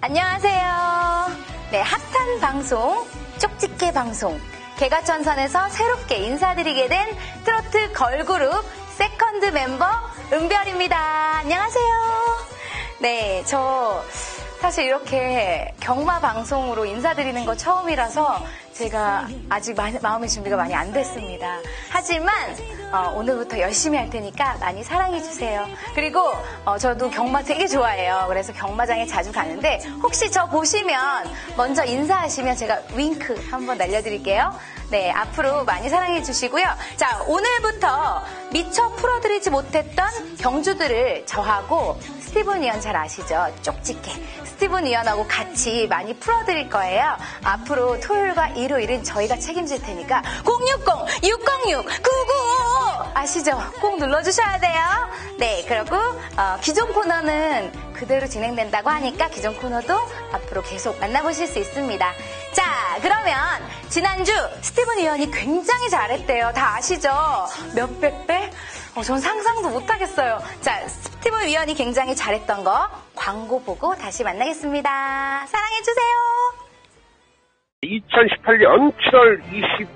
안녕하세요. 네, 핫한 방송, 쪽집게 방송, 개가천선에서 새롭게 인사드리게 된 트로트 걸그룹 세컨드 멤버 은별입니다. 안녕하세요. 네, 저 사실 이렇게 경마 방송으로 인사드리는 거 처음이라서 제가 아직 마음의 준비가 많이 안 됐습니다. 하지만 오늘부터 열심히 할 테니까 많이 사랑해주세요. 그리고 저도 경마 되게 좋아해요. 그래서 경마장에 자주 가는데 혹시 저 보시면 먼저 인사하시면 제가 윙크 한번 날려드릴게요. 네, 앞으로 많이 사랑해주시고요. 자, 오늘부터 미처 풀어드리지 못했던 경주들을 저하고 스티븐 위원 잘 아시죠? 쪽집게. 스티븐 위원하고 같이 많이 풀어드릴 거예요. 앞으로 토요일과 일요일은 저희가 책임질 테니까 060-606-9955 아시죠? 꼭 눌러주셔야 돼요. 네, 그리고 기존 코너는 그대로 진행된다고 하니까 기존 코너도 앞으로 계속 만나보실 수 있습니다. 자, 그러면 지난주 스티븐 위원이 굉장히 잘했대요. 다 아시죠? 몇백 배? 전 상상도 못하겠어요. 자, 스티븐 위원이 굉장히 잘했던 거 광고 보고 다시 만나겠습니다. 사랑해주세요. 2018년 7월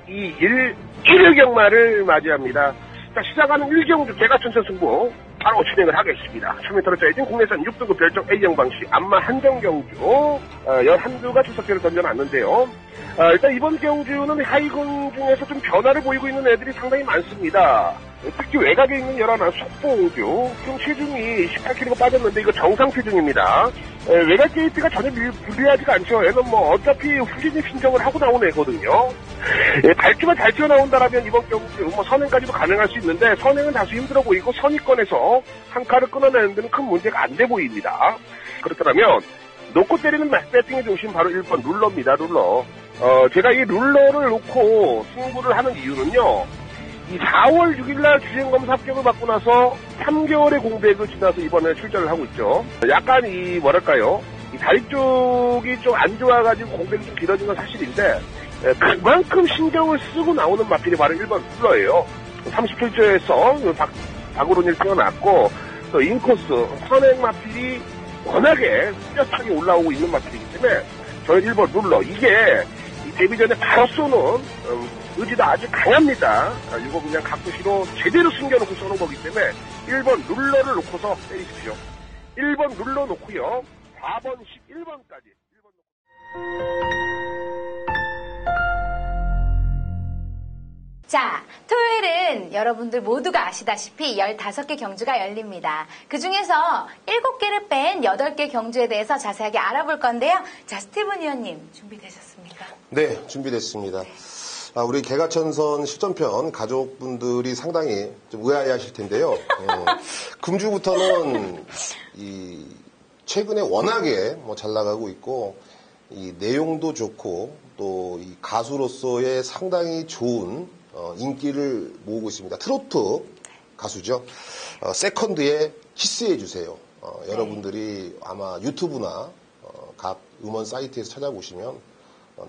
22일 1일 경마를 맞이합니다. 자, 시작하는 1경주 개가천선 승부 바로 진행을 하겠습니다. 1000m로 짜여진 국내산 6등급 별정 A형 방식 안마 한정 경주 11두가 출석표를 던져놨는데요. 일단 이번 경주는 하이군 중에서 좀 변화를 보이고 있는 애들이 상당히 많습니다. 특히 외곽에 있는 11한 속보옹주, 지금 체중이 18kg가 빠졌는데 이거 정상 체중입니다. 외곽 게이트가 전혀 불리하지가 않죠. 얘는 뭐 어차피 후진이 신청을 하고 나온 애거든요. 발주만 잘 튀어나온다라면 이번 경주 뭐 선행까지도 가능할 수 있는데 선행은 다소 힘들어 보이고 선위권에서 한 칼을 끊어내는 데는 큰 문제가 안 돼 보입니다. 그렇다면 놓고 때리는 배팅의 중심 바로 1번 룰러입니다. 룰러. 제가 이 룰러를 놓고 승부를 하는 이유는요. 이 4월 6일날 주행검사 합격을 받고 나서 3개월의 공백을 지나서 이번에 출전을 하고 있죠. 약간 이 다리 쪽이 좀 안 좋아가지고 공백이 좀 길어진 건 사실인데 그만큼 신경을 쓰고 나오는 마필이 바로 1번 룰러예요. 37조에서 박으로닐 뛰어났고 또 인코스 선행 마필이 워낙에 뚜렷하게 올라오고 있는 마필이기 때문에 저는 1번 룰러 이게 데뷔 전에 바로 쏘는 의지가 아주 강합니다. 이거 그냥 각도시로 제대로 숨겨놓고 쏘는 거기 때문에 1번 룰러를 놓고서 때리십시오. 1번 룰러 놓고요. 4번, 11번까지. 자, 토요일은 여러분들 모두가 아시다시피 15개 경주가 열립니다. 그 중에서 7개를 뺀 8개 경주에 대해서 자세하게 알아볼 건데요. 자, 스티븐 위원님 준비되셨습니까? 네, 준비됐습니다. 우리 개가천선 실전편 가족분들이 상당히 좀 의아해 하실 텐데요. 금주부터는 최근에 워낙에 잘 나가고 있고, 이 내용도 좋고, 또 이 가수로서의 상당히 좋은 인기를 모으고 있습니다. 트로트 가수죠. 세컨드의 키스해주세요. 네. 여러분들이 아마 유튜브나 각 음원 사이트에서 찾아보시면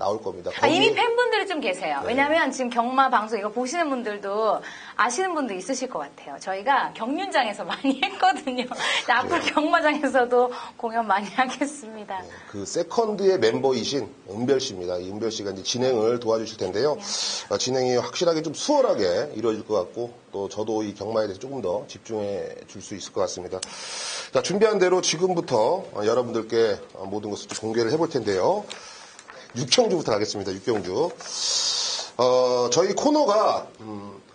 나올 겁니다. 이미 팬분들이 좀 계세요. 네. 왜냐하면 지금 경마 방송 이거 보시는 분들도 아시는 분도 있으실 것 같아요. 저희가 경륜장에서 많이 했거든요. 앞으로 네. 경마장에서도 공연 많이 하겠습니다. 네, 그 세컨드의 멤버이신 은별 씨입니다. 이 은별 씨가 이제 진행을 도와주실 텐데요. 진행이 확실하게 좀 수월하게 이루어질 것 같고 또 저도 이 경마에 대해서 조금 더 집중해 줄 수 있을 것 같습니다. 자, 준비한 대로 지금부터 여러분들께 모든 것을 좀 공개를 해볼 텐데요. 6경주부터 가겠습니다. 6경주. 저희 코너가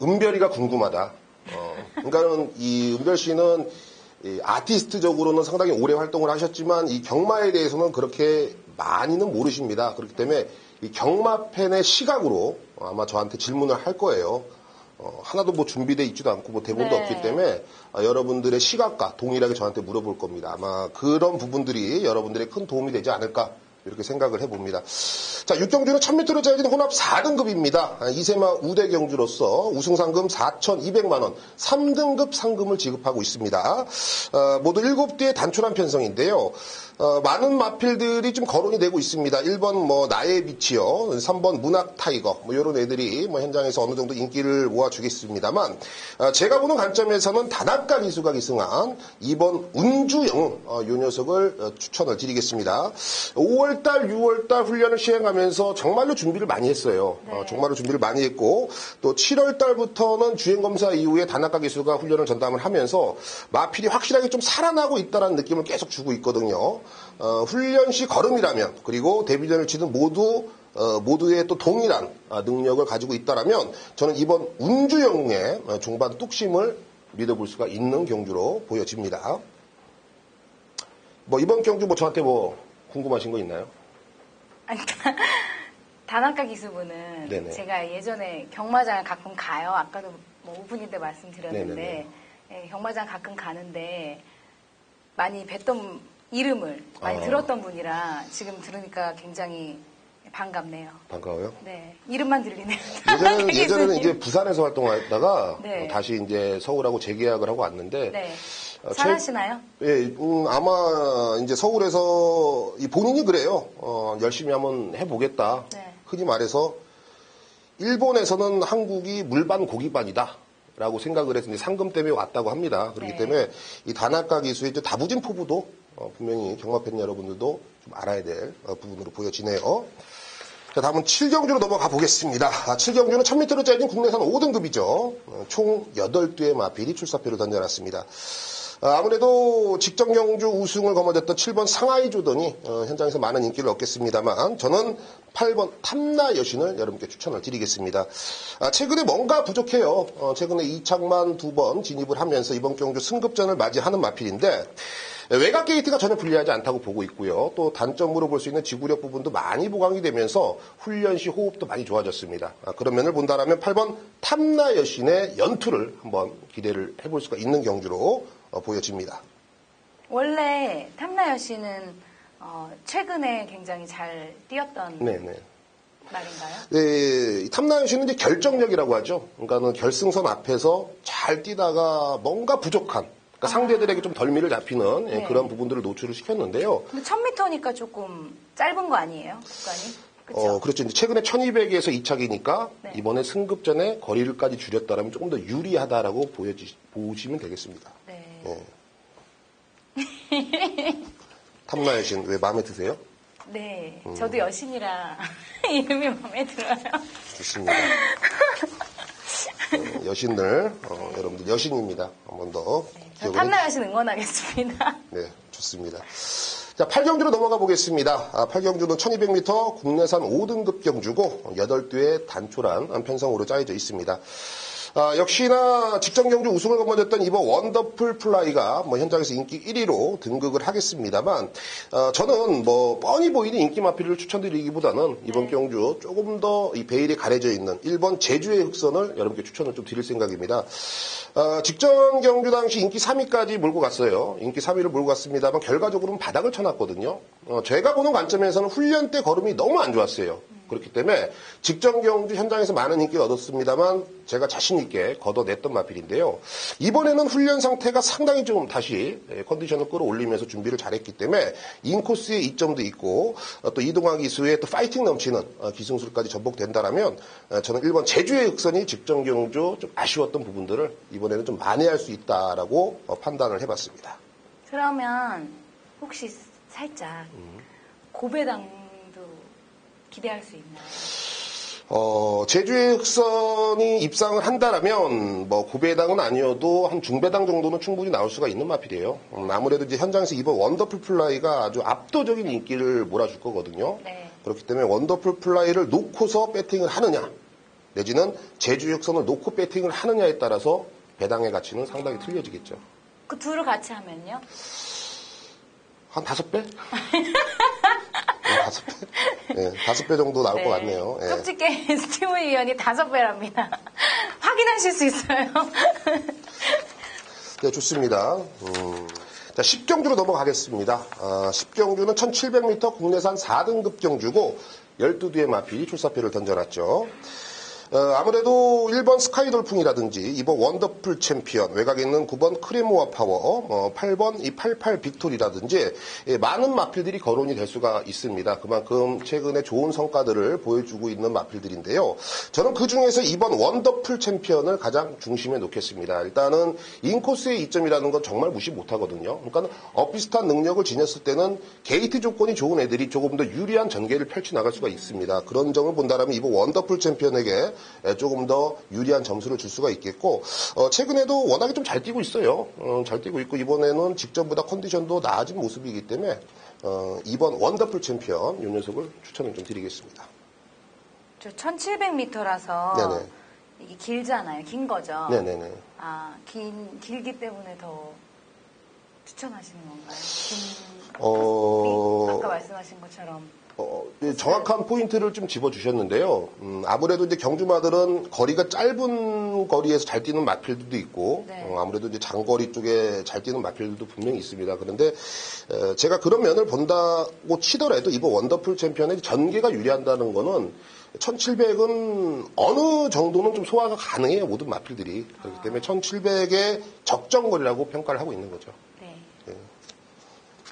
은별이가 궁금하다. 그러니까는 이 은별 씨는 이 아티스트적으로는 상당히 오래 활동을 하셨지만 이 경마에 대해서는 그렇게 많이는 모르십니다. 그렇기 때문에 이 경마 팬의 시각으로 아마 저한테 질문을 할 거예요. 하나도 뭐 준비돼 있지도 않고 뭐 대본도 네. 없기 때문에 여러분들의 시각과 동일하게 저한테 물어볼 겁니다. 아마 그런 부분들이 여러분들의 큰 도움이 되지 않을까 이렇게 생각을 해봅니다. 자, 6경주는 1000m로 짜여진 혼합 4등급입니다. 이세마 우대 경주로서 우승 상금 4,200만 원, 3등급 상금을 지급하고 있습니다. 모두 7대의 단촐한 편성인데요. 많은 마필들이 좀 거론이 되고 있습니다. 1번 나의 빛이요, 3번 문학 타이거, 이런 애들이 현장에서 어느 정도 인기를 모아주겠습니다만, 제가 보는 관점에서는 다나카 기수가 기승한 2번 운주영, 요 녀석을 추천을 드리겠습니다. 5월달, 6월달 훈련을 시행하면서 정말로 준비를 많이 했어요. 네. 정말로 준비를 많이 했고, 또 7월달부터는 주행검사 이후에 다나카 기수가 훈련을 전담을 하면서 마필이 확실하게 좀 살아나고 있다는 느낌을 계속 주고 있거든요. 훈련 시 걸음이라면, 그리고 데뷔전을 치는 모두의 또 동일한 능력을 가지고 있다라면 저는 이번 운주영의 종반 뚝심을 믿어볼 수가 있는 경주로 보여집니다. 이번 경주 저한테 궁금하신 거 있나요? 아니, 다나카 기수부는 네네. 제가 예전에 경마장을 가끔 가요. 아까도 오프닝 때 말씀드렸는데 예, 경마장 가끔 가는데 많이 뵀던 이름을 많이 들었던 분이라 지금 들으니까 굉장히 반갑네요. 반가워요? 네, 이름만 들리네요. 예전에는 이제 부산에서 활동하다가 네. 다시 이제 서울하고 재계약을 하고 왔는데 네. 잘하시나요? 예, 아마 이제 서울에서 본인이 그래요. 열심히 한번 해보겠다. 네. 흔히 말해서 일본에서는 한국이 물반 고기반이다. 라고 생각을 해서 상금 때문에 왔다고 합니다. 그렇기 네. 때문에 이 다나카 기수의 다부진 포부도 분명히 경마팬 여러분들도 좀 알아야 될 부분으로 보여지네요. 자, 다음은 7경주로 넘어가 보겠습니다. 7경주는 1000m로 짜여진 국내산 5등급이죠. 총 8대의 마필이 출사표를 던져놨습니다. 아무래도 직전 경주 우승을 거머쥐었던 7번 상하이 조던이 현장에서 많은 인기를 얻겠습니다만 저는 8번 탐나 여신을 여러분께 추천을 드리겠습니다. 최근에 뭔가 부족해요. 최근에 이창만 2번 진입을 하면서 이번 경주 승급전을 맞이하는 마필인데 외곽 게이트가 전혀 불리하지 않다고 보고 있고요. 또 단점으로 볼 수 있는 지구력 부분도 많이 보강이 되면서 훈련 시 호흡도 많이 좋아졌습니다. 그런 면을 본다면 8번 탐나 여신의 연투를 한번 기대를 해볼 수가 있는 경주로 보여집니다. 원래 탐나여 씨는 최근에 굉장히 잘 뛰었던 말인가요? 네, 탐나여 씨는 이제 결정력이라고 하죠. 그러니까는 결승선 앞에서 잘 뛰다가 뭔가 부족한, 그러니까 상대들에게 좀 덜미를 잡히는 네. 그런 부분들을 노출을 시켰는데요. 근데 1000m니까 조금 짧은 거 아니에요? 구간이? 그렇죠. 그렇죠. 이제 최근에 1200에서 2착이니까 네. 이번에 승급전에 거리를까지 줄였다라면 조금 더 유리하다라고 보시면 되겠습니다. 네. 탐나 여신 왜 마음에 드세요? 네. 저도 여신이라 이름이 마음에 들어요. 좋습니다. 여신들, 여러분들 여신입니다. 한 번 더. 저 탐나 여신 응원하겠습니다. 네, 좋습니다. 자, 8경주로 넘어가 보겠습니다. 8경주는 1200m 국내산 5등급 경주고 8대의 단촐한 편성으로 짜여져 있습니다. 역시나 직전 경주 우승을 거머쥐었던 이번 원더풀 플라이가 현장에서 인기 1위로 등극을 하겠습니다만, 저는 뻔히 보이는 인기 마필을 추천드리기보다는 이번 경주 조금 더 이 베일에 가려져 있는 1번 제주의 흑선을 여러분께 추천을 좀 드릴 생각입니다. 직전 경주 당시 인기 3위까지 몰고 갔어요. 인기 3위를 몰고 갔습니다만 결과적으로는 바닥을 쳐놨거든요. 제가 보는 관점에서는 훈련 때 걸음이 너무 안 좋았어요. 그렇기 때문에 직전 경주 현장에서 많은 인기를 얻었습니다만 제가 자신 있게 걷어냈던 마필인데요. 이번에는 훈련 상태가 상당히 좀 다시 컨디션을 끌어올리면서 준비를 잘했기 때문에 인코스의 이점도 있고 또 이동화 기수의 또 파이팅 넘치는 기승술까지 전복된다라면 저는 1번 제주의 흑선이 직전 경주 좀 아쉬웠던 부분들을 이번에는 좀 만회할 수 있다라고 판단을 해봤습니다. 그러면 혹시 살짝 고배당 기대할 수 있나요? 제주의 흑선이 입상을 한다라면 고배당은 아니어도 한 중배당 정도는 충분히 나올 수가 있는 마필이에요. 아무래도 이제 현장에서 이번 원더풀 플라이가 아주 압도적인 인기를 몰아줄 거거든요. 네. 그렇기 때문에 원더풀 플라이를 놓고서 배팅을 하느냐, 내지는 제주의 흑선을 놓고 배팅을 하느냐에 따라서 배당의 가치는 상당히 틀려지겠죠. 그 둘을 같이 하면요? 한 5배? 5배? 네, 5배 정도 나올 것 같네요. 네. 쪽집게 스티브 위원이 5배랍니다. 확인하실 수 있어요. 네, 좋습니다. 자, 10경주로 넘어가겠습니다. 10경주는 1700m 국내산 4등급 경주고 12뒤의 마필이 출사표를 던져놨죠. 아무래도 1번 스카이 돌풍이라든지 2번 원더풀 챔피언, 외곽에 있는 9번 크레모아 파워, 8번 이 88 빅토리라든지 많은 마필들이 거론이 될 수가 있습니다. 그만큼 최근에 좋은 성과들을 보여주고 있는 마필들인데요. 저는 그 중에서 2번 원더풀 챔피언을 가장 중심에 놓겠습니다. 일단은 인코스의 이점이라는 건 정말 무시 못하거든요. 그러니까 엇비슷한 능력을 지녔을 때는 게이트 조건이 좋은 애들이 조금 더 유리한 전개를 펼쳐나갈 수가 있습니다. 그런 점을 본다면 이번 원더풀 챔피언에게 조금 더 유리한 점수를 줄 수가 있겠고, 최근에도 워낙에 좀 잘 뛰고 있어요. 잘 뛰고 있고, 이번에는 직전보다 컨디션도 나아진 모습이기 때문에, 이번 원더풀 챔피언, 이 녀석을 추천을 좀 드리겠습니다. 저 1700m라서 네네. 이게 길잖아요. 긴 거죠. 네네네. 길기 때문에 더 추천하시는 건가요? 아까 말씀하신 것처럼. 정확한 포인트를 좀 집어주셨는데요. 아무래도 이제 경주마들은 거리가 짧은 거리에서 잘 뛰는 마필들도 있고, 네. 아무래도 이제 장거리 쪽에 잘 뛰는 마필들도 분명히 있습니다. 그런데, 제가 그런 면을 본다고 치더라도 이번 원더풀 챔피언의 전개가 유리한다는 거는 1700은 어느 정도는 좀 소화가 가능해요. 모든 마필들이. 그렇기 때문에 1700의 적정거리라고 평가를 하고 있는 거죠.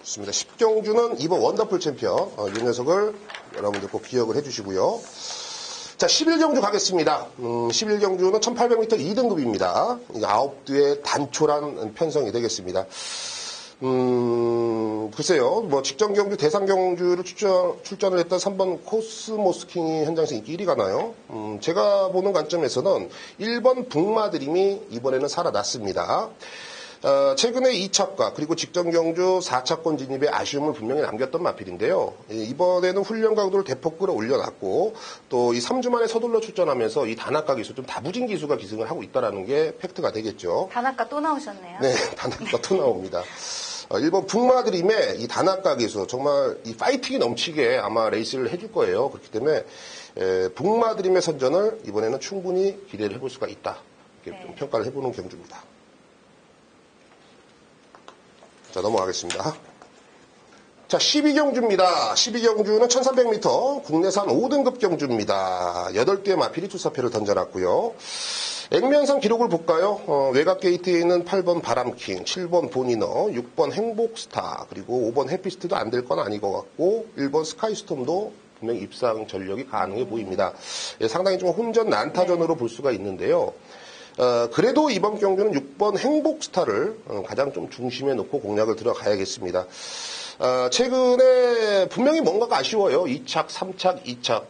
좋습니다. 10경주는 이번 원더풀 챔피언, 이 녀석을 여러분들 꼭 기억을 해주시고요. 자, 11경주 가겠습니다. 11경주는 1800m 2등급입니다. 9뒤의 단촐한 편성이 되겠습니다. 글쎄요, 뭐, 직전 경주, 대상 경주를 출전을 했던 3번 코스모스킹이 현장에서 인기 1위가 나요. 제가 보는 관점에서는 1번 북마드림이 이번에는 살아났습니다. 최근에 2차과 그리고 직전 경주 4차권 진입에 아쉬움을 분명히 남겼던 마필인데요. 이번에는 훈련 강도를 대폭 끌어올려놨고 또 이 3주 만에 서둘러 출전하면서 이 다나카 기수 좀 다부진 기수가 기승을 하고 있다는 게 팩트가 되겠죠. 다나카 또 나오셨네요. 네, 다나카 또 나옵니다. 일본 북마드림의 이 다나카 기수 정말 이 파이팅이 넘치게 아마 레이스를 해줄 거예요. 그렇기 때문에 북마드림의 선전을 이번에는 충분히 기대를 해볼 수가 있다. 이렇게 좀 평가를 해보는 경주입니다. 자, 넘어가겠습니다. 자, 12경주입니다. 12경주는 1300m 국내산 5등급 경주입니다. 8개의 마필이 출사표를 던져놨고요. 액면상 기록을 볼까요? 외곽 게이트에 있는 8번 바람킹, 7번 보니너, 6번 행복스타, 그리고 5번 해피스트도 안 될 건 아닌 것 같고 1번 스카이스톰도 분명히 입상 전력이 가능해 보입니다. 상당히 좀 혼전 난타전으로 볼 수가 있는데요. 그래도 이번 경주는 6번 행복스타를 가장 좀 중심에 놓고 공략을 들어가야겠습니다. 최근에 분명히 뭔가가 아쉬워요. 2착, 3착, 2착.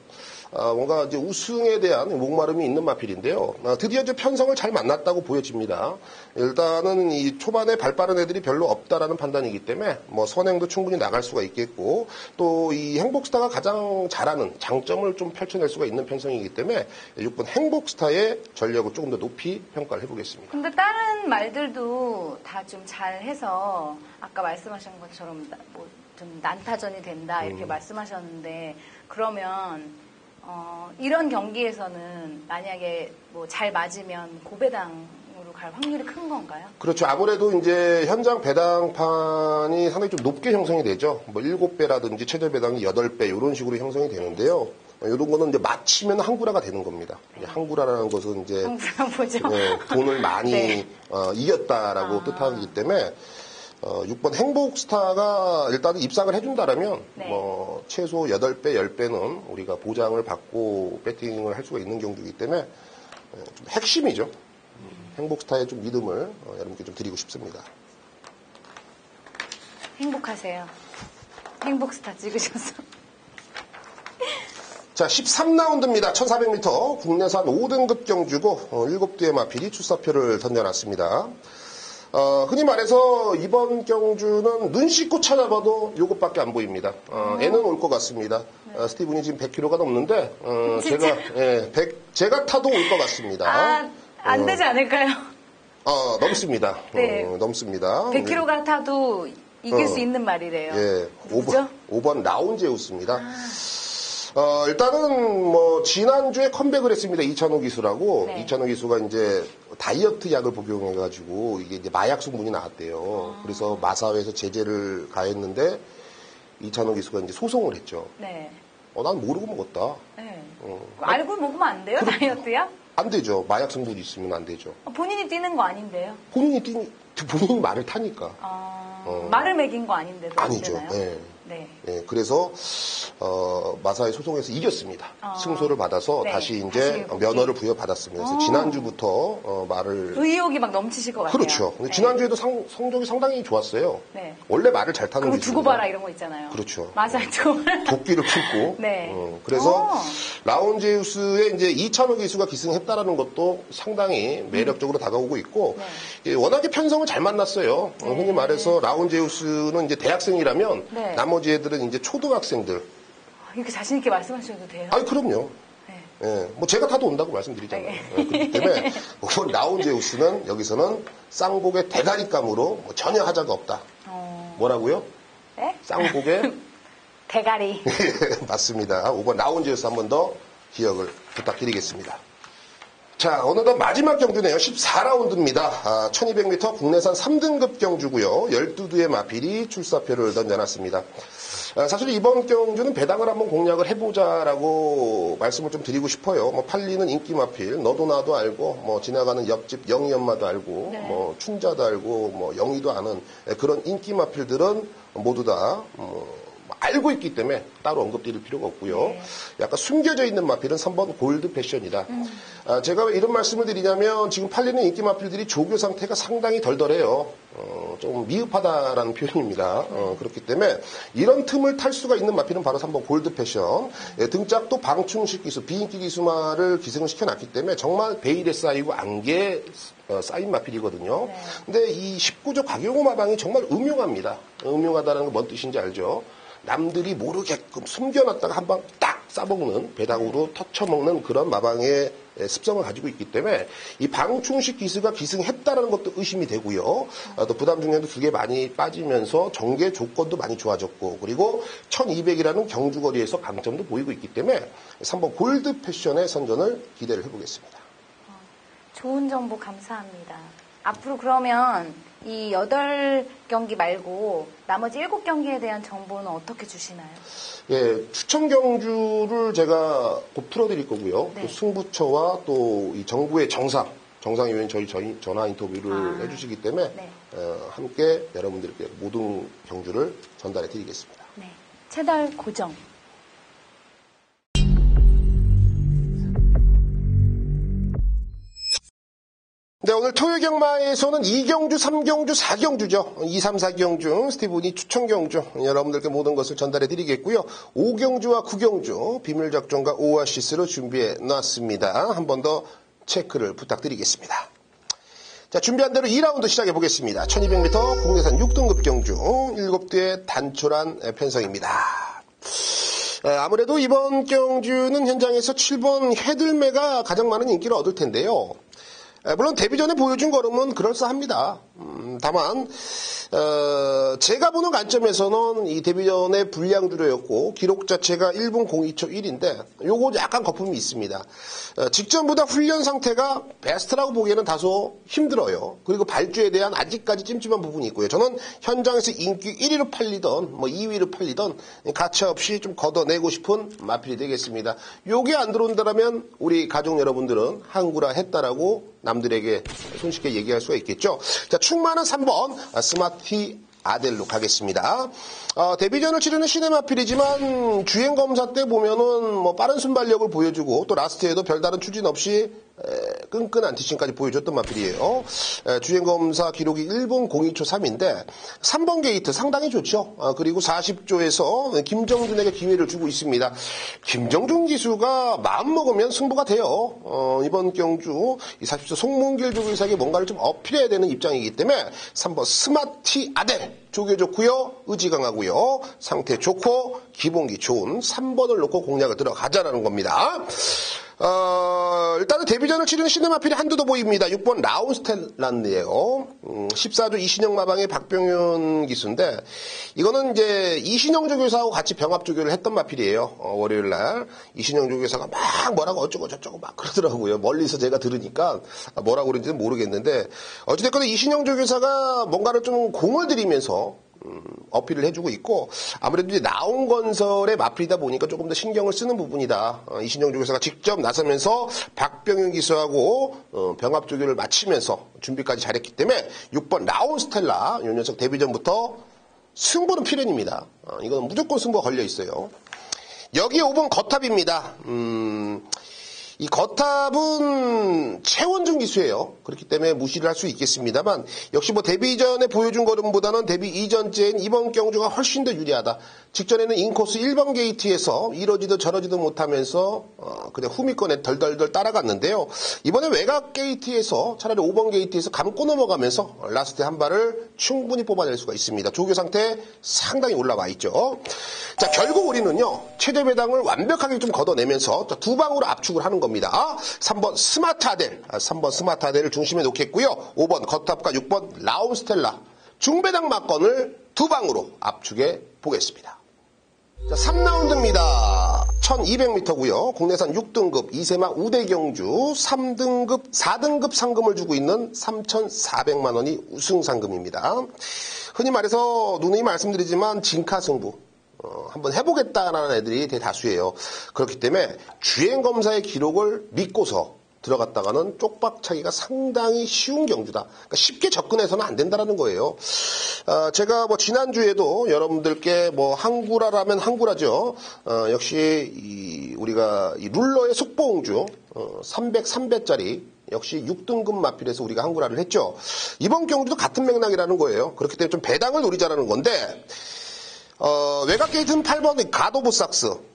뭔가 이제 우승에 대한 목마름이 있는 마필인데요. 드디어 이제 편성을 잘 만났다고 보여집니다. 일단은 이 초반에 발 빠른 애들이 별로 없다라는 판단이기 때문에 뭐 선행도 충분히 나갈 수가 있겠고 또 이 행복스타가 가장 잘하는 장점을 좀 펼쳐낼 수가 있는 편성이기 때문에 6번 행복스타의 전력을 조금 더 높이 평가를 해보겠습니다. 근데 다른 말들도 다 좀 잘해서 아까 말씀하신 것처럼 뭐 좀 난타전이 된다 이렇게 말씀하셨는데 그러면 이런 경기에서는 만약에 뭐 잘 맞으면 고배당으로 갈 확률이 큰 건가요? 그렇죠. 아무래도 이제 현장 배당판이 상당히 좀 높게 형성이 되죠. 뭐 7배라든지 최저 배당이 8배 이런 식으로 형성이 되는데요. 이런 거는 이제 맞히면 항구라가 되는 겁니다. 항구라라는 것은 이제 보죠. 돈을 많이 이겼다라고 뜻하기 때문에 6번 행복스타가 일단은 입상을 해준다라면 뭐 최소 8배, 10배는 우리가 보장을 받고 배팅을 할 수가 있는 경주이기 때문에 좀 핵심이죠. 행복스타의 좀 믿음을 여러분께 좀 드리고 싶습니다. 행복하세요. 행복스타 찍으셔서. 자, 13라운드입니다. 1400m 국내산 5등급 경주고 7뒤의 마필이 출사표를 던져놨습니다. 흔히 말해서 이번 경주는 눈 씻고 찾아봐도 요것밖에 안 보입니다. 애는 올 것 같습니다. 스티븐이 지금 100kg가 넘는데 제가 타도 올 것 같습니다. 안 되지 않을까요? 넘습니다. 네. 넘습니다. 100kg가 타도 이길 수 있는 말이래요. 예, 5번 라운제우스입니다. 일단은 지난주에 컴백을 했습니다. 이찬호 기수라고. 네. 이찬호 기수가 이제 다이어트 약을 복용해가지고 이게 이제 마약 성분이 나왔대요. 그래서 마사회에서 제재를 가했는데 이찬호 기수가 이제 소송을 했죠. 네. 난 모르고 먹었다. 네. 알고 먹으면 안 돼요? 다이어트야? 안 되죠. 마약 성분이 있으면 안 되죠. 본인이 뛰는 거 아닌데요? 본인이 말을 타니까. 말을 먹인 거 아닌데도 아니죠. 되나요? 네. 네. 네, 그래서 마사회 소송에서 이겼습니다. 승소를 받아서 네. 다시 이제 다시 면허를 부여받았습니다. 그래서 지난주부터 말을 의욕이 막 넘치실 것 같아요. 그렇죠. 근데 네. 지난주에도 성적이 상당히 좋았어요. 네. 원래 말을 잘 타는 그리고 기수입니다. 두고 봐라 이런 거 있잖아요. 그렇죠. 맞아요. 두고 봐라. 도끼를 품고. 네. 그래서 라운제우스의 이제 이찬호 기수가 기승했다라는 것도 상당히 매력적으로 다가오고 있고 워낙에 편성을 잘 만났어요. 흔히 말해서 라운제우스는 이제 대학생이라면 네. 나머지 애들은 이제 초등학생들. 이렇게 자신 있게 말씀하셔도 돼요? 아니 그럼요. 네. 예, 제가 타도 온다고 말씀드리잖아요. 예, 그렇기 때문에 라운제우스는 여기서는 쌍복의 대가리감으로 전혀 하자가 없다. 뭐라고요? 네? 쌍복의 대가리. 맞습니다. 5번 라운제우스 한 번 더 기억을 부탁드리겠습니다. 자, 어느덧 마지막 경주네요. 14라운드입니다. 1200m 국내산 3등급 경주고요. 12두의 마필이 출사표를 던져놨습니다. 사실 이번 경주는 배당을 한번 공략을 해보자라고 말씀을 좀 드리고 싶어요. 팔리는 인기 마필, 너도 나도 알고, 지나가는 옆집 영희 엄마도 알고, 네. 춘자도 알고, 영희도 아는 그런 인기 마필들은 모두 다, 알고 있기 때문에 따로 언급드릴 필요가 없고요. 네. 약간 숨겨져 있는 마필은 3번 골드 패션이다. 제가 왜 이런 말씀을 드리냐면 지금 팔리는 인기 마필들이 조교 상태가 상당히 덜덜해요. 좀 미흡하다라는 표현입니다. 그렇기 때문에 이런 틈을 탈 수가 있는 마필은 바로 3번 골드 패션. 등짝도 방충식 기수, 비인기 기수마를 기승을 시켜놨기 때문에 정말 베일에 쌓이고 안개에 쌓인 마필이거든요. 네. 근데 이 19조 박용호 마방이 정말 음흉합니다. 음흉하다는 건 뭔 뜻인지 알죠? 남들이 모르게끔 숨겨놨다가 한 방 딱 싸먹는, 배당으로 터쳐먹는 그런 마방의 습성을 가지고 있기 때문에 이 방충식 기수가 기승했다라는 것도 의심이 되고요. 또 부담 중량도 두 개 많이 빠지면서 정계 조건도 많이 좋아졌고 그리고 1200이라는 경주거리에서 강점도 보이고 있기 때문에 3번 골드 패션의 선전을 기대를 해보겠습니다. 좋은 정보 감사합니다. 앞으로 그러면 이 8경기 말고 나머지 7경기에 대한 정보는 어떻게 주시나요? 예, 추천 경주를 제가 곧 풀어드릴 거고요. 네. 또 승부처와 또 이 정부의 정상위원이 저희 전화 인터뷰를 해주시기 때문에 네. 함께 여러분들께 모든 경주를 전달해 드리겠습니다. 네. 채널 고정. 네, 오늘 토요일 경마에서는 2경주, 3경주, 4경주죠. 2, 3, 4경주, 스티븐이 추천 경주, 여러분들께 모든 것을 전달해 드리겠고요. 5경주와 9경주, 비밀작전과 오아시스로 준비해 놨습니다. 한 번 더 체크를 부탁드리겠습니다. 자, 준비한 대로 2라운드 시작해 보겠습니다. 1200m 국내산 6등급 경주, 7대의 단촐한 편성입니다. 아무래도 이번 경주는 현장에서 7번 해들매가 가장 많은 인기를 얻을 텐데요. 물론 데뷔전에 보여준 걸음은 그럴싸합니다. 다만 제가 보는 관점에서는 이 데뷔전의 불량주로였고 기록 자체가 1분 02초 1인데 요거 약간 거품이 있습니다. 직전보다 훈련 상태가 베스트라고 보기에는 다소 힘들어요. 그리고 발주에 대한 아직까지 찜찜한 부분이 있고요. 저는 현장에서 인기 1위로 팔리던 2위로 팔리던 가차없이 좀 걷어내고 싶은 마필이 되겠습니다. 요게 안 들어온다면 우리 가족 여러분들은 항구라 했다라고 남들에게 손쉽게 얘기할 수가 있겠죠. 자, 충만은 3번 스마티 아델로 가겠습니다. 데뷔전을 치르는 시네마필이지만 주행검사 때 보면은 빠른 순발력을 보여주고 또 라스트에도 별다른 추진 없이 끈끈한 뒷심까지 보여줬던 마필이에요. 주행검사 기록이 1분 02초 3인데 3번 게이트 상당히 좋죠. 그리고 40조에서 김정준에게 기회를 주고 있습니다. 김정준 기수가 마음먹으면 승부가 돼요. 이번 경주 40조 송문길 조교사에게 뭔가를 좀 어필해야 되는 입장이기 때문에 3번 스마티 아델 조교 좋고요. 의지 강하고요. 상태 좋고 기본기 좋은 3번을 놓고 공략을 들어가자라는 겁니다. 일단은 데뷔전을 치르는 시네마필이 한두 더 보입니다. 6번 라운스텔란드예요. 14조 이신영 마방의 박병윤 기수인데 이거는 이제 이신영 조교사하고 같이 병합 조교를 했던 마필이에요. 월요일 날 이신영 조교사가 막 뭐라고 어쩌고 저쩌고 막 그러더라고요. 멀리서 제가 들으니까 뭐라고 그런지는 모르겠는데 어찌됐건 이신영 조교사가 뭔가를 좀 공을 들이면서 어필을 해주고 있고 아무래도 이제 나온건설의 마필이다 보니까 조금 더 신경을 쓰는 부분이다. 이신영 조교사가 직접 나서면서 박병윤 기수하고 병합 조교를 마치면서 준비까지 잘했기 때문에 6번 라온스텔라 이 녀석 데뷔전부터 승부는 필연입니다. 이거는 무조건 승부가 걸려 있어요. 여기에 5번 거탑입니다. 이 거탑은 최원중 기수예요. 그렇기 때문에 무시를 할 수 있겠습니다만 역시 뭐 데뷔 전에 보여준 걸음보다는 데뷔 이전째인 이번 경주가 훨씬 더 유리하다. 직전에는 인코스 1번 게이트에서 이러지도 저러지도 못하면서 그냥 후미권에 덜덜덜 따라갔는데요. 이번에 외곽 게이트에서 차라리 5번 게이트에서 감고 넘어가면서 라스트 한 발을 충분히 뽑아낼 수가 있습니다. 조교 상태 상당히 올라와 있죠. 자, 결국 우리는요. 최대 배당을 완벽하게 좀 걷어내면서 두 방으로 압축을 하는 겁니다. 3번 스마트 아델을 중심에 놓겠고요. 5번 거탑과 6번 라운스텔라 중배당 막건을 두 방으로 압축해 보겠습니다. 자, 3라운드입니다. 1200m고요. 국내산 6등급 이세마 우대경주 3등급, 4등급 상금을 주고 있는 3,400만 원이 우승 상금입니다. 흔히 말해서 누누이 말씀드리지만 진카 승부. 한번 해보겠다라는 애들이 대다수예요. 그렇기 때문에 주행검사의 기록을 믿고서 들어갔다가는 쪽박차기가 상당히 쉬운 경주다. 그러니까 쉽게 접근해서는 안 된다는 거예요. 제가 뭐 지난주에도 여러분들께 뭐 항구라라면 항구라죠. 역시 우리가 이 룰러의 속보옹주 300짜리 역시 6등급 마필에서 우리가 항구라를 했죠. 이번 경주도 같은 맥락이라는 거예요. 그렇기 때문에 좀 배당을 노리자라는 건데 외곽 게이트는 8번 가도보삭스.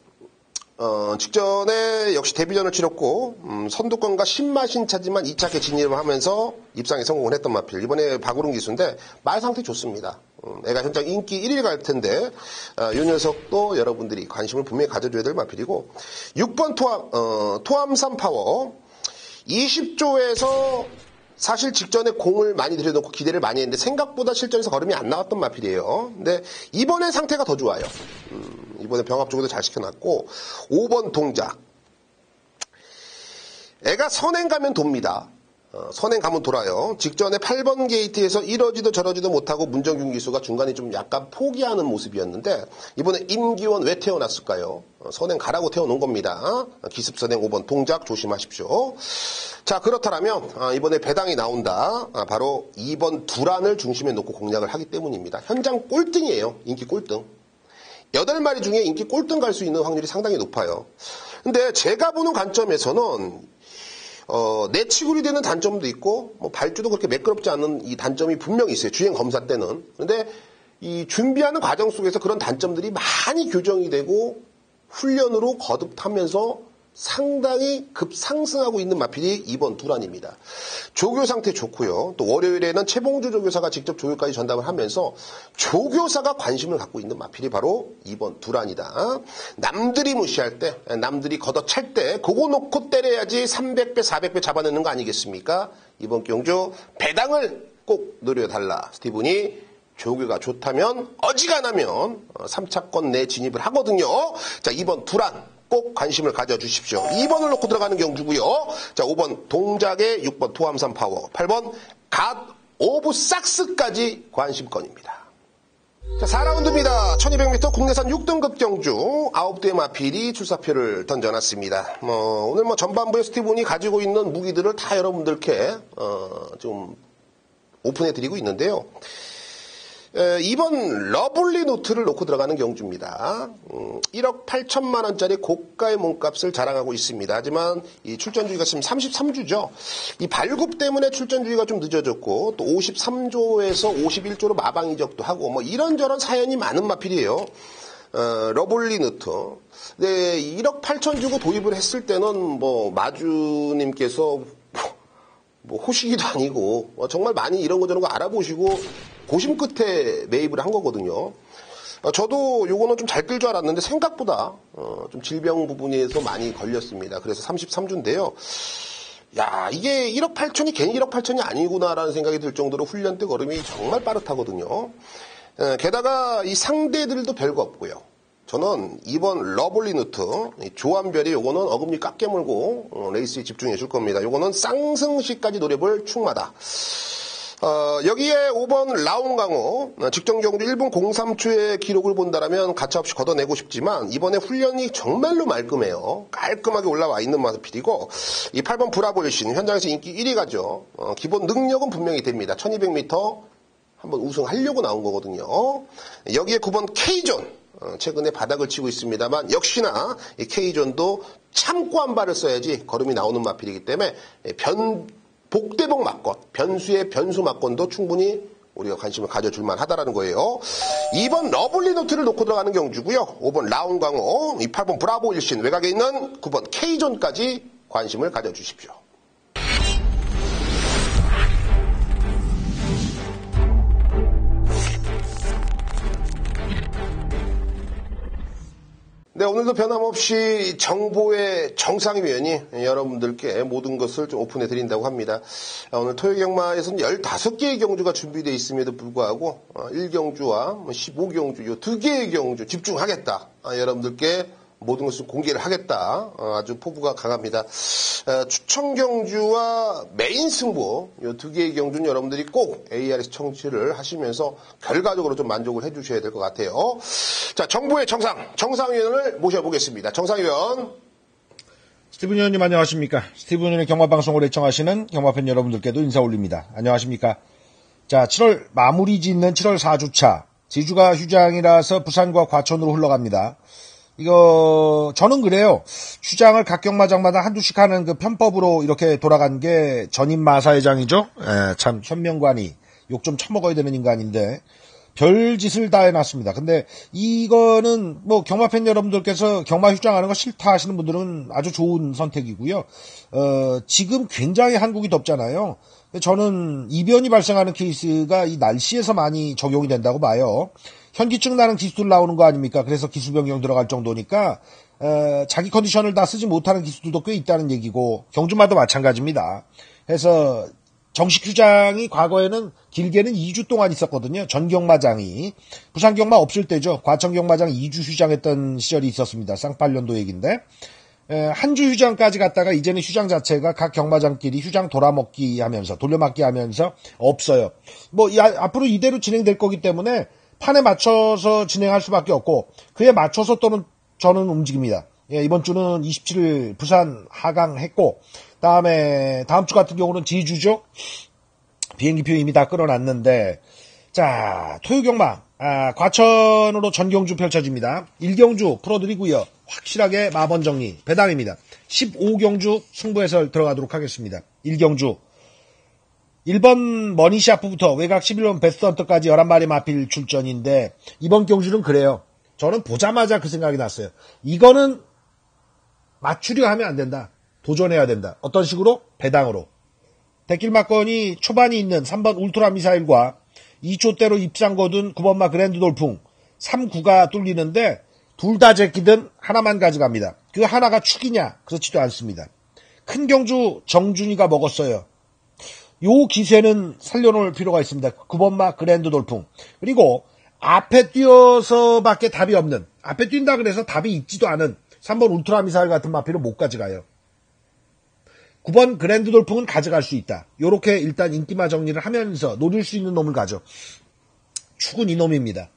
직전에 역시 데뷔전을 치렀고 선두권과 신마신차지만 2차게 진입을 하면서 입상에 성공을 했던 마필. 이번에 박우릉 기수인데 말 상태 좋습니다. 애가 현장 인기 1위 갈 텐데 이 녀석도 여러분들이 관심을 분명히 가져줘야 될 마필이고 6번 토암산 파워 20조에서 사실 직전에 공을 많이 들여놓고 기대를 많이 했는데 생각보다 실전에서 걸음이 안 나왔던 마필이에요. 근데 이번에 상태가 더 좋아요. 이번에 병합 쪽에도 잘 시켜놨고 5번 동작. 애가 선행 가면 돕니다. 선행 가면 돌아요. 직전에 8번 게이트에서 이러지도 저러지도 못하고 문정균 기수가 중간에 좀 약간 포기하는 모습이었는데 이번에 임기원 왜 태어났을까요? 선행 가라고 태워놓은 겁니다. 기습선행 5번 동작 조심하십시오. 자, 그렇다면 이번에 배당이 나온다. 바로 2번 두란을 중심에 놓고 공략을 하기 때문입니다. 현장 꼴등이에요. 인기 꼴등. 8마리 중에 인기 꼴등 갈 수 있는 확률이 상당히 높아요. 근데 제가 보는 관점에서는 내치굴이 되는 단점도 있고 뭐 발주도 그렇게 매끄럽지 않은 이 단점이 분명히 있어요. 주행 검사 때는. 그런데 이 준비하는 과정 속에서 그런 단점들이 많이 교정이 되고 훈련으로 거듭하면서 상당히 급상승하고 있는 마필이 이번 두란입니다. 조교 상태 좋고요. 또 월요일에는 최봉주 조교사가 직접 조교까지 전담을 하면서 조교사가 관심을 갖고 있는 마필이 바로 이번 두란이다. 남들이 무시할 때, 남들이 걷어찰 때 그거 놓고 때려야지 300배, 400배 잡아내는 거 아니겠습니까? 이번 경주 배당을 꼭 노려달라. 스티븐이 조교가 좋다면 어지간하면 3차권 내 진입을 하거든요. 자, 이번 두란. 꼭 관심을 가져주십시오. 2번을 놓고 들어가는 경주고요. 자, 5번 동작에 6번 토암산 파워, 8번 갓 오브 삭스까지 관심권입니다. 자, 4라운드입니다. 1200m 국내산 6등급 경주 9대의 마필이 출사표를 던져놨습니다. 오늘 전반부에 스티븐이 가지고 있는 무기들을 다 여러분들께 좀 오픈해드리고 있는데요. 2번 러블리 노트를 놓고 들어가는 경주입니다. 1억 8천만 원짜리 고가의 몸값을 자랑하고 있습니다. 하지만 이 출전주기가 지금 33주죠. 이 발굽 때문에 출전주기가 좀 늦어졌고 또 53조에서 51조로 마방 이적도 하고 뭐 이런저런 사연이 많은 마필이에요. 러블리 노트. 네, 1억 8천 주고 도입을 했을 때는 뭐 마주님께서 뭐 호시기도 아니고 정말 많이 이런 거 저런 거 알아보시고 고심 끝에 매입을 한 거거든요. 저도 요거는 좀 잘 끌 줄 알았는데 생각보다 좀 질병 부분에서 많이 걸렸습니다. 그래서 33주인데요. 야, 이게 1억 8천이 괜히 1억 8천이 아니구나라는 생각이 들 정도로 훈련 때 걸음이 정말 빠듯하거든요. 게다가 이 상대들도 별거 없고요. 저는 이번 러블리누트 조한별이 요거는 어금니 깎게 물고 레이스에 집중해 줄 겁니다. 요거는 쌍승시까지 노려볼 충마다. 여기에 5번 라운강호 직전 경주 1분 03초의 기록을 본다라면 가차없이 걷어내고 싶지만 이번에 훈련이 정말로 말끔해요. 깔끔하게 올라와 있는 마스필이고 이 8번 브라보일신 현장에서 인기 1위가죠. 기본 능력은 분명히 됩니다. 1200m 한번 우승하려고 나온 거거든요. 여기에 9번 K존 최근에 바닥을 치고 있습니다만 역시나 이 K존도 참고 한 발을 써야지 걸음이 나오는 마필이기 때문에 복대복 막권, 변수의 변수 막권도 충분히 우리가 관심을 가져줄만 하다라는 거예요. 2번 러블리노트를 놓고 들어가는 경주고요. 5번 라운강호, 8번 브라보일신, 외곽에 있는 9번 K존까지 관심을 가져주십시오. 네, 오늘도 변함없이 정보의 정상위원이 여러분들께 모든 것을 좀 오픈해 드린다고 합니다. 오늘 토요경마에서는 15개의 경주가 준비되어 있음에도 불구하고 1경주와 15경주, 이 2개의 경주 집중하겠다. 여러분들께 모든 것을 공개를 하겠다. 아주 포부가 강합니다. 추천 경주와 메인 승부 이 2개의 경주는 여러분들이 꼭 ARS 청취를 하시면서 결과적으로 좀 만족을 해주셔야 될 것 같아요. 자, 정보의 정상위원을 모셔보겠습니다. 정상위원. 스티븐 의원님 안녕하십니까? 스티븐 의원의 경마방송을 애청하시는 경마팬 여러분들께도 인사 올립니다. 안녕하십니까? 자, 7월 마무리 짓는 7월 4주차. 지주가 휴장이라서 부산과 과천으로 흘러갑니다. 이거 저는 그래요. 휴장을 각 경마장마다 한두씩 하는 그 편법으로 이렇게 돌아간 게 전임 마사회장이죠. 참 현명관이 욕 좀 처먹어야 되는 인간인데 별짓을 다 해놨습니다. 근데 이거는 뭐 경마팬 여러분들께서 경마 휴장하는 거 싫다 하시는 분들은 아주 좋은 선택이고요. 지금 굉장히 한국이 덥잖아요. 저는 이변이 발생하는 케이스가 이 날씨에서 많이 적용이 된다고 봐요. 현기증 나는 기수들 나오는 거 아닙니까? 그래서 기수 변경 들어갈 정도니까 자기 컨디션을 다 쓰지 못하는 기수들도 꽤 있다는 얘기고 경주마도 마찬가지입니다. 그래서 정식 휴장이 과거에는 길게는 2주 동안 있었거든요. 전 경마장이. 부산 경마 없을 때죠. 과천 경마장 2주 휴장했던 시절이 있었습니다. 쌍팔년도 얘기인데. 한 주 휴장까지 갔다가 이제는 휴장 자체가 각 경마장끼리 휴장 돌아먹기 하면서 돌려막기 하면서 없어요. 뭐 앞으로 이대로 진행될 거기 때문에 판에 맞춰서 진행할 수밖에 없고 그에 맞춰서 또는 저는 움직입니다. 이번 주는 27일 부산 하강했고 다음 주 같은 경우는 지주죠. 비행기표 이미 다 끌어놨는데 자 토요경마 과천으로 전경주 펼쳐집니다. 1경주 풀어드리고요. 확실하게 마번 정리 배당입니다. 15경주 승부해설 들어가도록 하겠습니다. 1경주 1번 머니샤프부터 외곽 11번 베스트헌터까지 11마리 마필 출전인데 이번 경주는 그래요. 저는 보자마자 그 생각이 났어요. 이거는 맞추려 하면 안 된다. 도전해야 된다. 어떤 식으로? 배당으로. 대길마건이 초반이 있는 3번 울트라 미사일과 2초대로 입장 거둔 9번마 그랜드 돌풍 3구가 뚫리는데 둘 다 제끼든 하나만 가져갑니다. 그 하나가 축이냐? 그렇지도 않습니다. 큰 경주 정준이가 먹었어요. 요 기세는 살려놓을 필요가 있습니다. 9번마 그랜드 돌풍. 그리고 앞에 뛰어서밖에 답이 없는, 앞에 뛴다 그래서 답이 있지도 않은 3번 울트라 미사일 같은 마필은 못 가져가요. 9번 그랜드 돌풍은 가져갈 수 있다. 요렇게 일단 인기마 정리를 하면서 노릴 수 있는 놈을 가져. 축은 이놈입니다.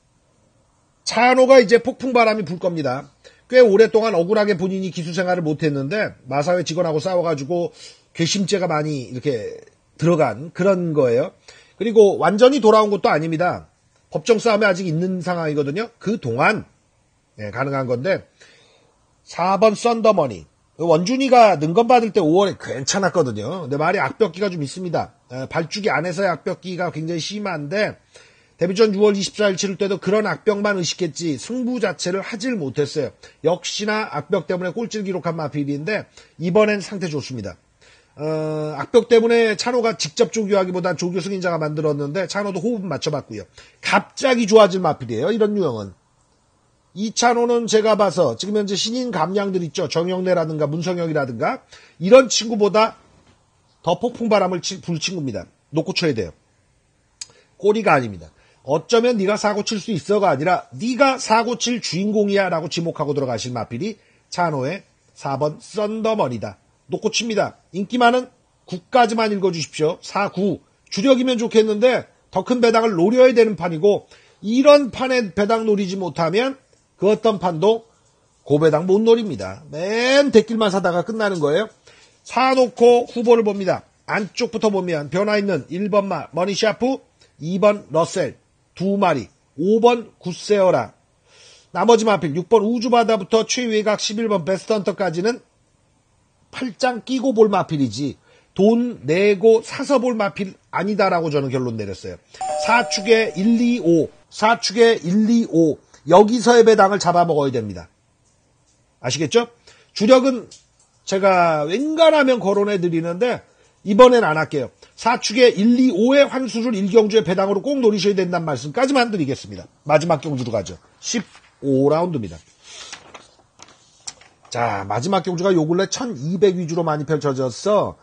차노가 이제 폭풍바람이 불 겁니다. 꽤 오랫동안 억울하게 본인이 기수생활을 못했는데 마사회 직원하고 싸워가지고 괘씸죄가 많이 이렇게 들어간 그런 거예요. 그리고 완전히 돌아온 것도 아닙니다. 법정 싸움에 아직 있는 상황이거든요. 그 동안 가능한 건데 4번 썬더머니 원준이가 능건 받을 때 5월에 괜찮았거든요. 근데 말이 악벽기가 좀 있습니다. 발주기 안에서의 악벽기가 굉장히 심한데 데뷔전 6월 24일 치를 때도 그런 악벽만 의식했지 승부 자체를 하질 못했어요. 역시나 악벽 때문에 꼴찌를 기록한 마필인데 이번엔 상태 좋습니다. 악벽 때문에 찬호가 직접 조교하기보단 조교 승인자가 만들었는데 찬호도 호흡 맞춰봤고요. 갑자기 좋아질 마필이에요. 이런 유형은. 이찬호는 제가 봐서 지금 현재 신인 감량들 있죠. 정영래라든가 문성혁이라든가 이런 친구보다 더 폭풍바람을 불 친구입니다. 놓고 쳐야 돼요. 꼬리가 아닙니다. 어쩌면 네가 사고 칠 수 있어가 아니라 네가 사고 칠 주인공이야 라고 지목하고 들어가신 마필이 찬호의 4번 썬더머니다. 놓고 칩니다. 인기 많은 9까지만 읽어주십시오. 4, 9. 주력이면 좋겠는데 더 큰 배당을 노려야 되는 판이고 이런 판에 배당 노리지 못하면 그 어떤 판도 고배당 못 노립니다. 맨 대길만 사다가 끝나는 거예요. 사놓고 후보를 봅니다. 안쪽부터 보면 변화 있는 1번 머니샤프, 2번 러셀, 2마리, 5번 굿세어라. 나머지 마필 6번 우주바다부터 최외곽 11번 베스트헌터까지는 팔짱 끼고 볼 마필이지 돈 내고 사서 볼 마필 아니다라고 저는 결론 내렸어요. 4축에 1, 2, 5, 4축에 1, 2, 5 여기서의 배당을 잡아먹어야 됩니다. 아시겠죠? 주력은 제가 웬간하면 거론해드리는데 이번엔 안 할게요. 4축에 1, 2, 5의 환수를 1경주의 배당으로 꼭 노리셔야 된다는 말씀까지만 드리겠습니다. 마지막 경주로 가죠. 15라운드입니다. 자, 마지막 경주가 요 근래 1200 위주로 많이 펼쳐져서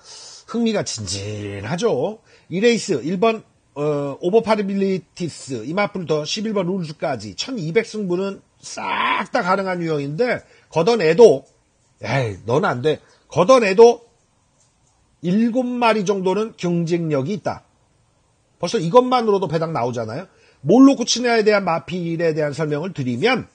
흥미가 진진하죠. 이 레이스 1번 오버파리빌리티스 이마풀터 11번 룰스까지 1200 승부는 싹 다 가능한 유형인데 걷어내도 넌 안 돼. 걷어내도 7마리 정도는 경쟁력이 있다. 벌써 이것만으로도 배당 나오잖아요. 뭘 놓고 치냐에 대한 마필에 대한 설명을 드리면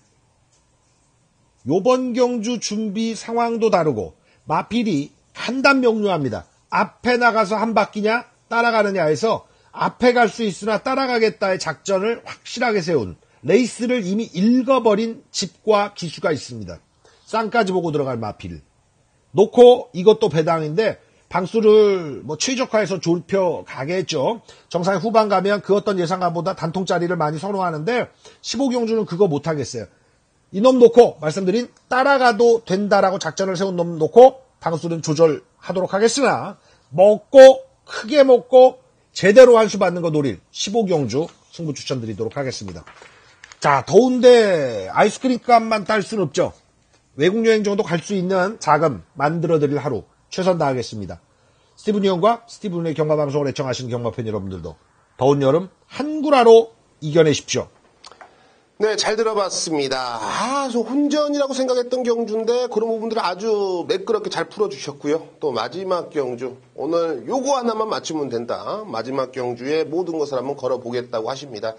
요번 경주 준비 상황도 다르고 마필이 한단 명료합니다. 앞에 나가서 한 바퀴냐 따라가느냐 해서 앞에 갈 수 있으나 따라가겠다의 작전을 확실하게 세운 레이스를 이미 읽어버린 집과 기수가 있습니다. 쌍까지 보고 들어갈 마필. 놓고 이것도 배당인데 방수를 최적화해서 좁혀 가겠죠. 정상의 후반 가면 그 어떤 예상가보다 단통짜리를 많이 선호하는데 15경주는 그거 못하겠어요. 이놈 놓고 말씀드린 따라가도 된다라고 작전을 세운 놈 놓고 방수는 조절하도록 하겠으나 먹고 크게 먹고 제대로 환수 받는 거 노릴 15경주 승부 추천드리도록 하겠습니다. 자, 더운데 아이스크림 값만 딸 수는 없죠. 외국 여행 정도 갈 수 있는 자금 만들어드릴 하루 최선 다하겠습니다. 스티븐 형과 스티븐의 경마방송을 애청하시는 경마팬 여러분들도 더운 여름 한구라로 이겨내십시오. 네, 잘 들어봤습니다. 저 혼전이라고 생각했던 경주인데 그런 부분들을 아주 매끄럽게 잘 풀어주셨고요. 또 마지막 경주, 오늘 요거 하나만 맞추면 된다. 마지막 경주에 모든 것을 한번 걸어보겠다고 하십니다.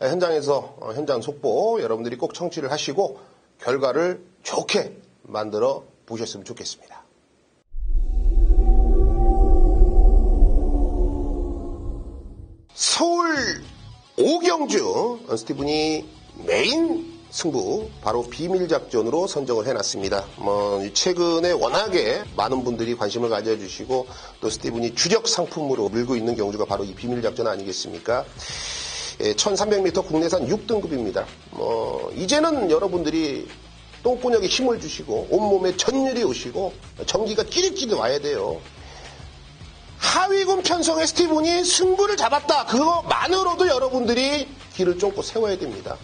현장에서 현장 속보 여러분들이 꼭 청취를 하시고 결과를 좋게 만들어 보셨으면 좋겠습니다. 서울 5경주 스티븐이 메인 승부 바로 비밀작전으로 선정을 해놨습니다. 최근에 워낙에 많은 분들이 관심을 가져주시고 또 스티븐이 주력 상품으로 밀고 있는 경주가 바로 이 비밀작전 아니겠습니까? 1300m 국내산 6등급입니다. 이제는 여러분들이 똥꼬녁에 힘을 주시고 온몸에 전율이 오시고 전기가 찌릿찌릿 와야 돼요. 하위군 편성의 스티븐이 승부를 잡았다. 그거만으로도 여러분들이 길을 쫓고 세워야 됩니다.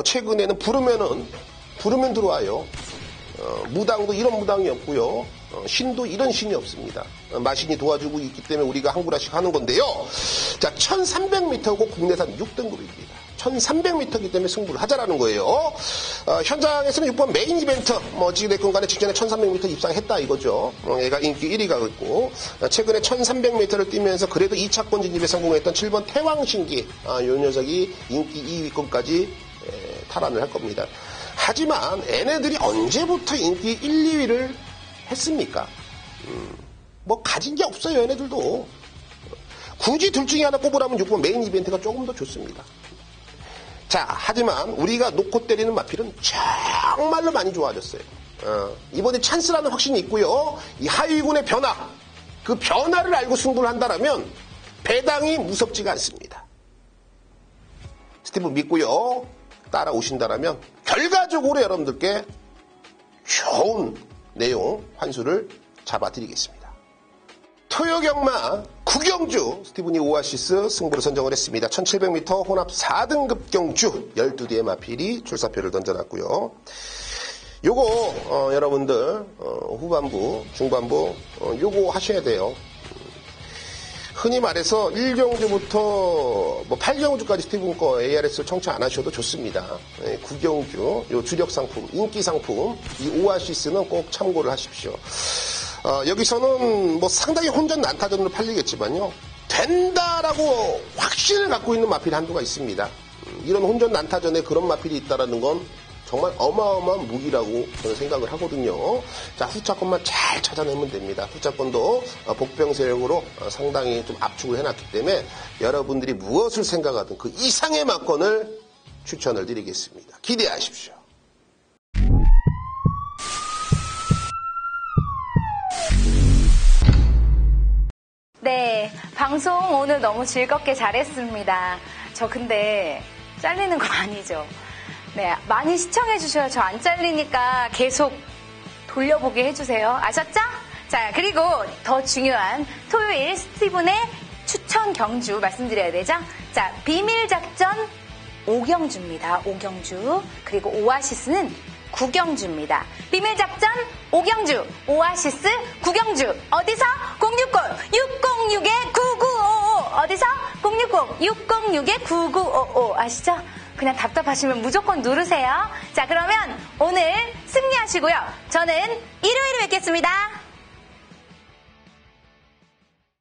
최근에는 부르면 들어와요. 무당도 이런 무당이 없고요. 신도 이런 신이 없습니다. 마신이 도와주고 있기 때문에 우리가 한 구라씩 하는 건데요. 자, 1300m고 국내산 6등급입니다. 1300m이기 때문에 승부를 하자라는 거예요. 현장에서는 6번 메인 이벤트, 어찌됐건 간에 직전에 1300m 입상했다 이거죠. 얘가 인기 1위가 있고, 최근에 1300m를 뛰면서 그래도 2차권 진입에 성공했던 7번 태왕신기, 요 녀석이 인기 2위권까지 탈환을 할 겁니다. 하지만 얘네들이 언제부터 인기 1, 2위를 했습니까? 가진 게 없어요, 얘네들도. 굳이 둘 중에 하나 꼽으라면 6번 메인 이벤트가 조금 더 좋습니다. 자, 하지만 우리가 놓고 때리는 마필은 정말로 많이 좋아졌어요. 이번에 찬스라는 확신이 있고요. 이 하위군의 변화, 그 변화를 알고 승부를 한다면 배당이 무섭지가 않습니다. 스티븐 믿고요. 따라오신다라면 결과적으로 여러분들께 좋은 내용 환수를 잡아드리겠습니다. 토요경마 구경주 스티븐이 오아시스 승부를 선정을 했습니다. 1700m 혼합 4등급 경주 12대의 마필이 출사표를 던져놨고요. 요거 여러분들 후반부 중반부 요거 하셔야 돼요. 흔히 말해서 1경주부터 뭐 8경주까지 스티븐 거 ARS 청취 안 하셔도 좋습니다. 네, 9경주 요 주력 상품 인기 상품 이 오아시스는 꼭 참고를 하십시오. 여기서는 뭐 상당히 혼전 난타전으로 팔리겠지만요. 된다라고 확신을 갖고 있는 마필이 한두가 있습니다. 이런 혼전 난타전에 그런 마필이 있다라는 건 정말 어마어마한 무기라고 저는 생각을 하거든요. 자, 후차권만 잘 찾아내면 됩니다. 후차권도 복병 세력으로 상당히 좀 압축을 해놨기 때문에 여러분들이 무엇을 생각하든 그 이상의 막권을 추천을 드리겠습니다. 기대하십시오. 네, 방송 오늘 너무 즐겁게 잘했습니다. 저 근데 잘리는 거 아니죠? 네, 많이 시청해 주셔요. 저 안 잘리니까 계속 돌려보게 해주세요. 아셨죠? 자, 그리고 더 중요한 토요일 스티븐의 추천 경주 말씀드려야 되죠? 자, 비밀작전 5경주입니다. 5경주. 그리고 오아시스는 9경주입니다. 비밀작전 5경주, 오아시스 9경주. 어디서? 060-606-9955. 어디서? 060-606-9955. 아시죠? 그냥 답답하시면 무조건 누르세요. 자, 그러면 오늘 승리하시고요. 저는 일요일에 뵙겠습니다.